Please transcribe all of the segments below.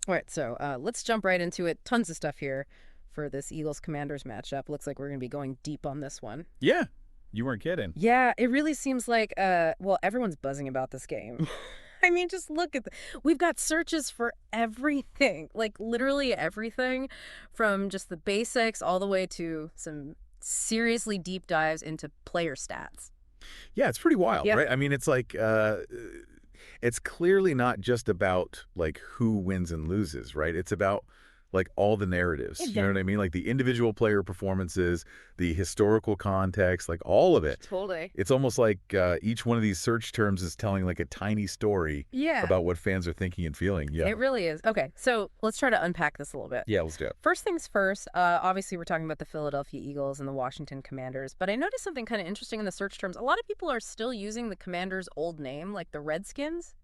All right, so let's jump right into it. Tons of stuff here for this Eagles-Commanders matchup. Looks like we're going to be going deep on this one. Yeah, you weren't kidding. Yeah, it really seems like, well, everyone's buzzing about this game. I mean, just look at we've got searches for everything, like literally everything, from just the basics all the way to some seriously deep dives into player stats. Yeah, it's pretty wild, Yep. right? I mean, it's like it's clearly not just about like who wins and loses, right? It's about like all the narratives. You know what I mean? Like the individual player performances, the historical context, like all of it. Totally. It's almost like each one of these search terms is telling like a tiny story Yeah. about what fans are thinking and feeling. Yeah. It really is. Okay, so let's try to unpack this a little bit. Yeah, let's do it. First things first, obviously we're talking about the Philadelphia Eagles and the Washington Commanders, but I noticed something kind of interesting in the search terms. A lot of people are still using the Commanders' old name, like the Redskins.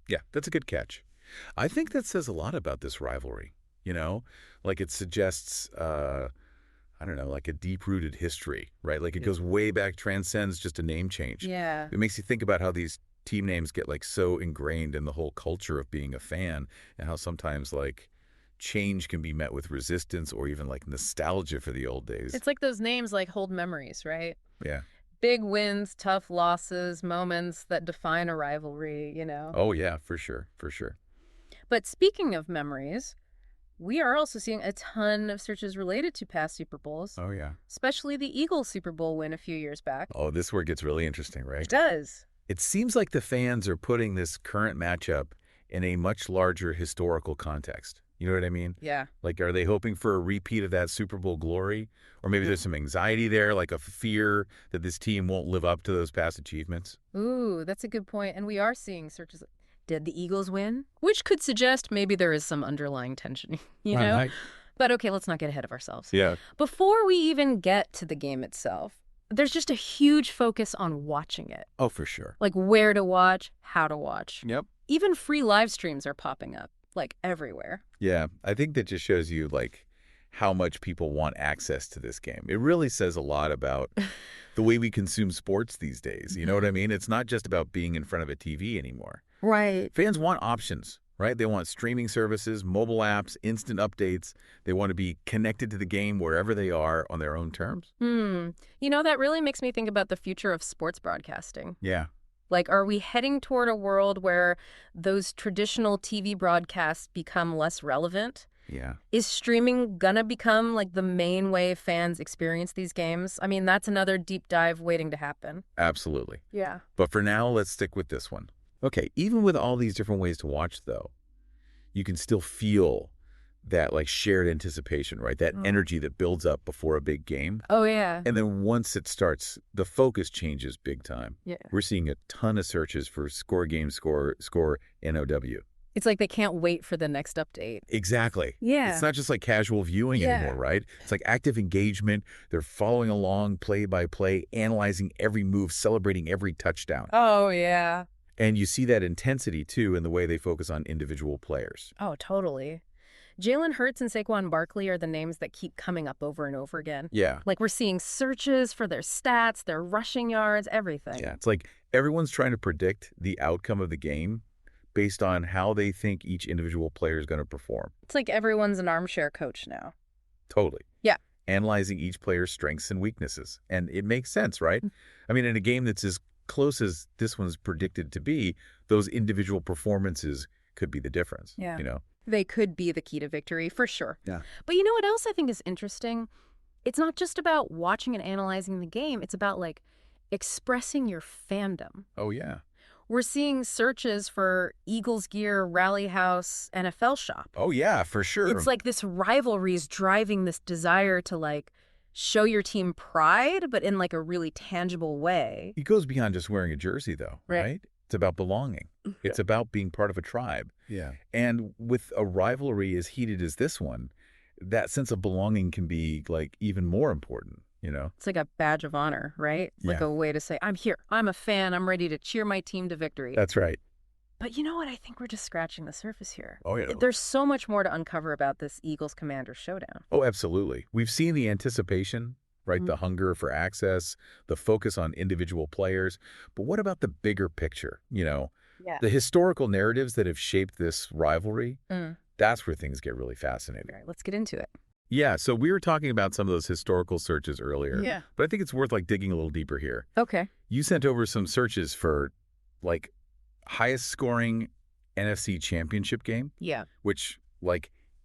Yeah, that's a good catch. I think that says a lot about this rivalry, you know? Like it suggests, I don't know, like a deep-rooted history, right? Like it goes way back, transcends just a name change. Yeah. It makes you think about how these team names get like so ingrained in the whole culture of being a fan and how sometimes like change can be met with resistance or even like nostalgia for the old days. It's like those names like hold memories, right? Yeah. Big wins, tough losses, moments that define a rivalry, you know? Oh, yeah, for sure. For sure. But speaking of memories, we are also seeing a ton of searches related to past Super Bowls, Oh, yeah. especially the Eagles Super Bowl win a few years back. Oh, this is where it gets really interesting, right? It does. It seems like the fans are putting this current matchup in a much larger historical context. You know what I mean? Yeah. Like, are they hoping for a repeat of that Super Bowl glory? Or maybe there's some anxiety there, like a fear that this team won't live up to those past achievements? Ooh, that's a good point. And we are seeing searches. Did the Eagles win? Which could suggest maybe there is some underlying tension, you know? Right. But okay, let's not get ahead of ourselves. Yeah. Before we even get to the game itself, there's just a huge focus on watching it. Oh, for sure. Like where to watch, how to watch. Yep. Even free live streams are popping up, like everywhere. Yeah, I think that just shows you, like, how much people want access to this game. It really says a lot about the way we consume sports these days. You know what I mean? It's not just about being in front of a TV anymore. Right. Fans want options, right? They want streaming services, mobile apps, instant updates. They want to be connected to the game wherever they are on their own terms. You know, that really makes me think about the future of sports broadcasting. Yeah. Like, are we heading toward a world where those traditional TV broadcasts become less relevant? Yeah. Is streaming gonna become like the main way fans experience these games? I mean, that's another deep dive waiting to happen. Absolutely. Yeah. But for now, let's stick with this one. Okay, even with all these different ways to watch, though, you can still feel that like shared anticipation, right? That energy that builds up before a big game. Oh, yeah. And then once it starts, the focus changes big time. Yeah. We're seeing a ton of searches for score, game, score, NOW. It's like they can't wait for the next update. Exactly. Yeah. It's not just like casual viewing anymore, right? It's like active engagement. They're following along play by play, analyzing every move, celebrating every touchdown. Oh, yeah. And you see that intensity, too, in the way they focus on individual players. Oh, totally. Jalen Hurts and Saquon Barkley are the names that keep coming up over and over again. Yeah. Like we're seeing searches for their stats, their rushing yards, everything. Yeah. It's like everyone's trying to predict the outcome of the game based on how they think each individual player is going to perform. It's like everyone's an armchair coach now. Totally. Yeah. Analyzing each player's strengths and weaknesses. And it makes sense, right? I mean, in a game that's as close as this one's predicted to be, those individual performances could be the difference. Yeah. You know? They could be the key to victory, for sure. Yeah. But you know what else I think is interesting? It's not just about watching and analyzing the game. It's about, like, expressing your fandom. Oh, yeah. We're seeing searches for Eagles gear, Rally House, NFL shop. Oh, yeah, for sure. It's like this rivalry is driving this desire to, like, show your team pride, but in, like, a really tangible way. It goes beyond just wearing a jersey, though, right? It's about belonging. It's about being part of a tribe. Yeah. And with a rivalry as heated as this one, that sense of belonging can be, like, even more important, you know? It's like a badge of honor, right? It's like a way to say, I'm here. I'm a fan. I'm ready to cheer my team to victory. That's right. But you know what? I think we're just scratching the surface here. Oh, yeah. There's so much more to uncover about this Eagles-Commanders showdown. Oh, absolutely. We've seen the anticipation, right? The hunger for access, the focus on individual players. But what about the bigger picture, you know? Yeah. The historical narratives that have shaped this rivalry, That's where things get really fascinating. All right, let's get into it. Yeah, so we were talking about some of those historical searches earlier. Yeah. But I think it's worth digging a little deeper here. Okay. You sent over some searches for highest scoring NFC championship game. Yeah. Which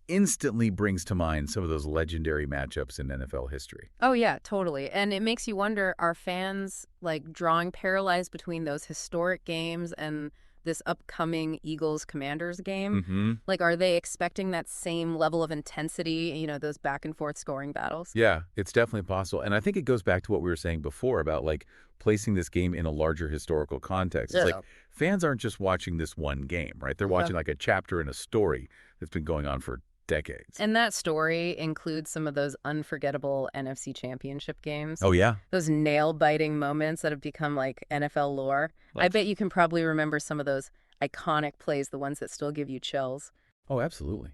instantly brings to mind some of those legendary matchups in NFL history. Oh, yeah, totally. And it makes you wonder, are fans drawing parallels between those historic games and this upcoming Eagles-Commanders game? Mm-hmm. Are they expecting that same level of intensity, those back-and-forth scoring battles? Yeah, it's definitely possible. And I think it goes back to what we were saying before about placing this game in a larger historical context. It's fans aren't just watching this one game, right? They're watching a chapter in a story that's been going on for decades. And that story includes some of those unforgettable NFC championship games. Oh, yeah. Those nail-biting moments that have become NFL lore. I bet you can probably remember some of those iconic plays, the ones that still give you chills. Oh, absolutely.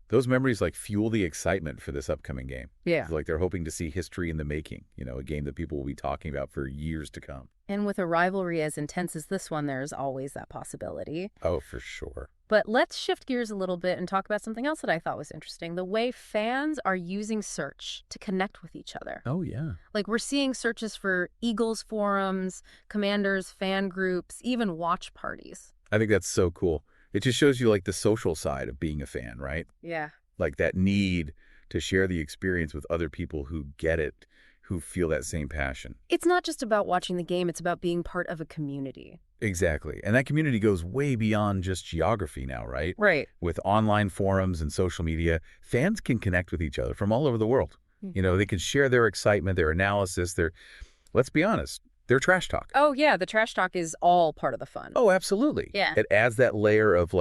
Those memories fuel the excitement for this upcoming game. Yeah. They're hoping to see history in the making, a game that people will be talking about for years to come. And with a rivalry as intense as this one, there's always that possibility. Oh, for sure. But let's shift gears a little bit and talk about something else that I thought was interesting. The way fans are using search to connect with each other. Oh, yeah. We're seeing searches for Eagles forums, Commanders fan groups, even watch parties. I think that's so cool. It just shows you the social side of being a fan, right? Yeah. That need to share the experience with other people who get it, who feel that same passion. It's not just about watching the game, it's about being part of a community. Exactly. And that community goes way beyond just geography now, right? Right. With online forums and social media, fans can connect with each other from all over the world. Mm-hmm. They can share their excitement, their analysis, let's be honest, their trash talk. Oh, yeah. The trash talk is all part of the fun. Oh, absolutely. Yeah. It adds that layer of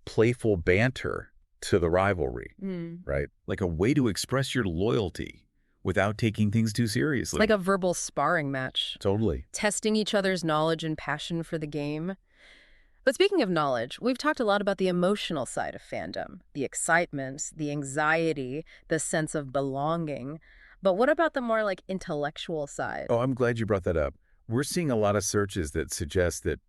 playful banter to the rivalry, right? A way to express your loyalty without taking things too seriously. Like a verbal sparring match. Totally. Testing each other's knowledge and passion for the game. But speaking of knowledge, we've talked a lot about the emotional side of fandom, the excitement, the anxiety, the sense of belonging. But what about the more intellectual side? Oh, I'm glad you brought that up. We're seeing a lot of searches that suggest that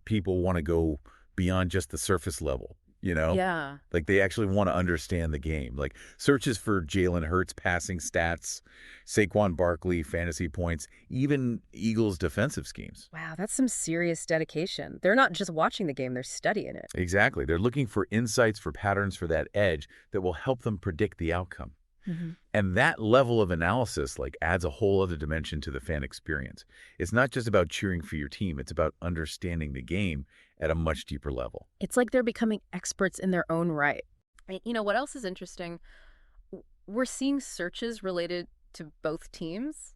people want to go beyond just the surface level, Yeah. They actually want to understand the game. Searches for Jalen Hurts passing stats, Saquon Barkley fantasy points, even Eagles defensive schemes. Wow, that's some serious dedication. They're not just watching the game, they're studying it. Exactly. They're looking for insights, for patterns, for that edge that will help them predict the outcome. Mm-hmm. And that level of analysis adds a whole other dimension to the fan experience. It's not just about cheering for your team. It's about understanding the game at a much deeper level. It's like they're becoming experts in their own right. What else is interesting? We're seeing searches related to both teams.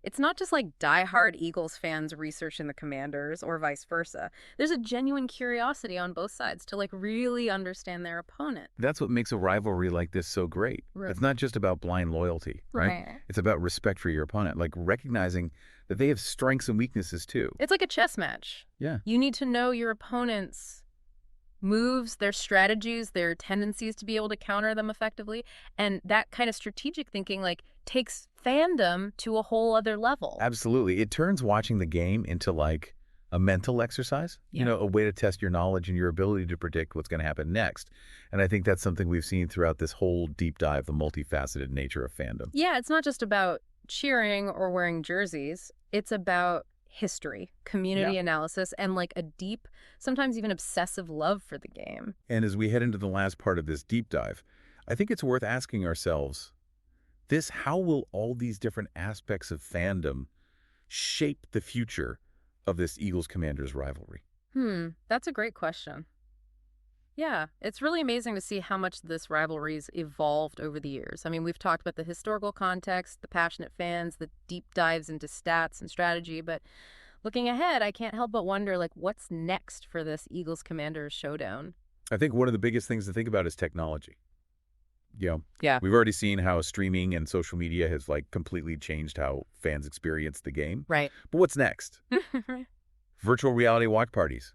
It's not just diehard Eagles fans researching the Commanders or vice versa. There's a genuine curiosity on both sides to really understand their opponent. That's what makes a rivalry like this so great. Right. It's not just about blind loyalty, right? It's about respect for your opponent, recognizing that they have strengths and weaknesses too. It's like a chess match. Yeah. You need to know your opponent's moves, their strategies, their tendencies to be able to counter them effectively. And that kind of strategic thinking takes fandom to a whole other level. Absolutely. It turns watching the game into a mental exercise, a way to test your knowledge and your ability to predict what's going to happen next. And I think that's something we've seen throughout this whole deep dive, the multifaceted nature of fandom. Yeah, it's not just about cheering or wearing jerseys. It's about history, community analysis, and a deep, sometimes even obsessive love for the game. And as we head into the last part of this deep dive, I think it's worth asking ourselves how will all these different aspects of fandom shape the future of this Eagles-Commanders rivalry? That's a great question. Yeah, it's really amazing to see how much this rivalry's evolved over the years. We've talked about the historical context, the passionate fans, the deep dives into stats and strategy, but looking ahead, I can't help but wonder, what's next for this Eagles-Commanders showdown? I think one of the biggest things to think about is technology. Yeah. We've already seen how streaming and social media has completely changed how fans experience the game. Right. But what's next? Virtual reality watch parties,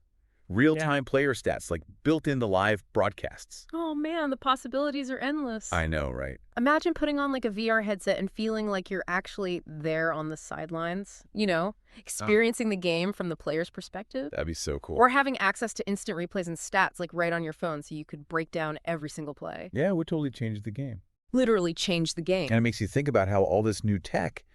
Yeah. real-time player stats, like built into live broadcasts. Oh man, the possibilities are endless. I know, right? Imagine putting on like a VR headset and feeling like you're actually there on the sidelines, Oh, experiencing the game from the player's perspective. that'd be so cool. Or having access to instant replays and stats like right on your phone so you could break down every single play. Yeah, it would totally change the game. Literally change the game. And it makes you think about how all this new tech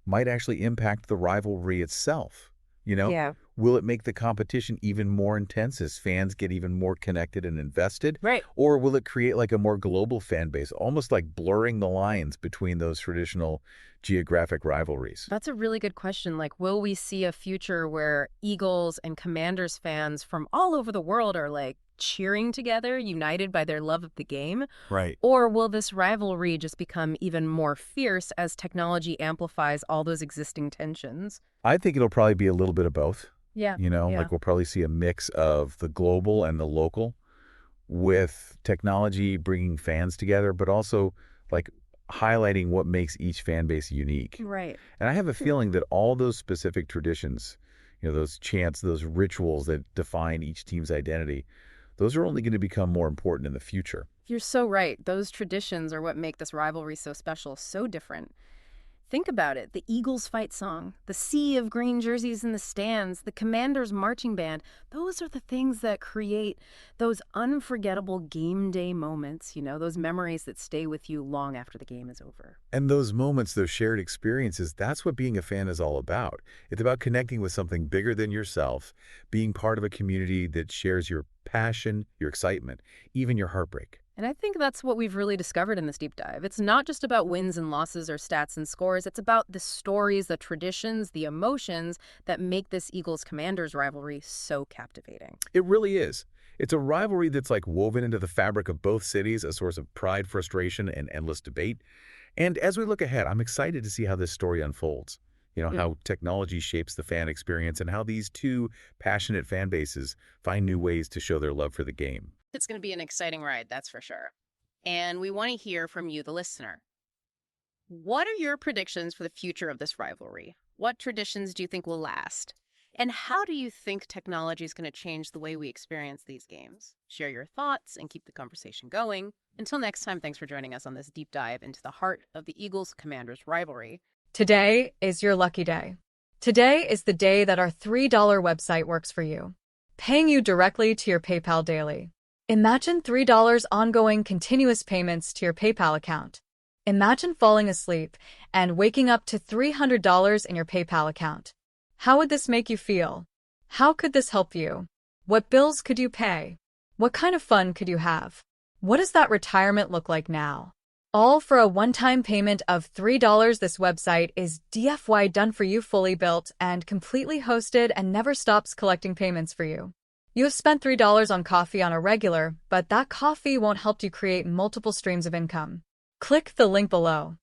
might actually impact the rivalry itself. You know, Yeah. will it make the competition even more intense as fans get even more connected and invested? Right. Or will it create like a more global fan base, almost like blurring the lines between those traditional geographic rivalries? That's a really good question. Like, will we see a future where Eagles and Commanders fans from all over the world are like cheering together, united by their love of the game? Right. Or will this rivalry just become even more fierce as technology amplifies all those existing tensions? I think it'll probably be a little bit of both. Yeah. Like we'll probably see a mix of the global and the local with technology bringing fans together, but also like highlighting what makes each fan base unique. Right. And I have a feeling that all those specific traditions, those chants, those rituals that define each team's identity, those are only going to become more important in the future. You're so right. Those traditions are what make this rivalry so special, so different. Think about it. The Eagles fight song, the sea of green jerseys in the stands, the Commanders marching band. Those are the things that create those unforgettable game day moments, those memories that stay with you long after the game is over. And those moments, those shared experiences, that's what being a fan is all about. It's about connecting with something bigger than yourself, being part of a community that shares your passion, your excitement, even your heartbreak. And I think that's what we've really discovered in this deep dive. It's not just about wins and losses or stats and scores. It's about the stories, the traditions, the emotions that make this Eagles-Commanders rivalry so captivating. It really is. It's a rivalry that's like woven into the fabric of both cities, a source of pride, frustration, and endless debate. And as we look ahead, I'm excited to see how this story unfolds. How technology shapes the fan experience and how these two passionate fan bases find new ways to show their love for the game. It's going to be an exciting ride, that's for sure. And we want to hear from you, the listener. What are your predictions for the future of this rivalry? What traditions do you think will last? And how do you think technology is going to change the way we experience these games? Share your thoughts and keep the conversation going. Until next time, thanks for joining us on this deep dive into the heart of the Eagles-Commanders rivalry. Today is your lucky day. Today is the day that our $3 website works for you, paying you directly to your PayPal daily. Imagine $3 ongoing continuous payments to your PayPal account. Imagine falling asleep and waking up to $300 in your PayPal account. How would this make you feel? How could this help you? What bills could you pay? What kind of fun could you have? What does that retirement look like now? All for a one-time payment of $3. This website is DFY done for you, fully built and completely hosted, and never stops collecting payments for you. You have spent $3 on coffee on a regular, but that coffee won't help you create multiple streams of income. Click the link below.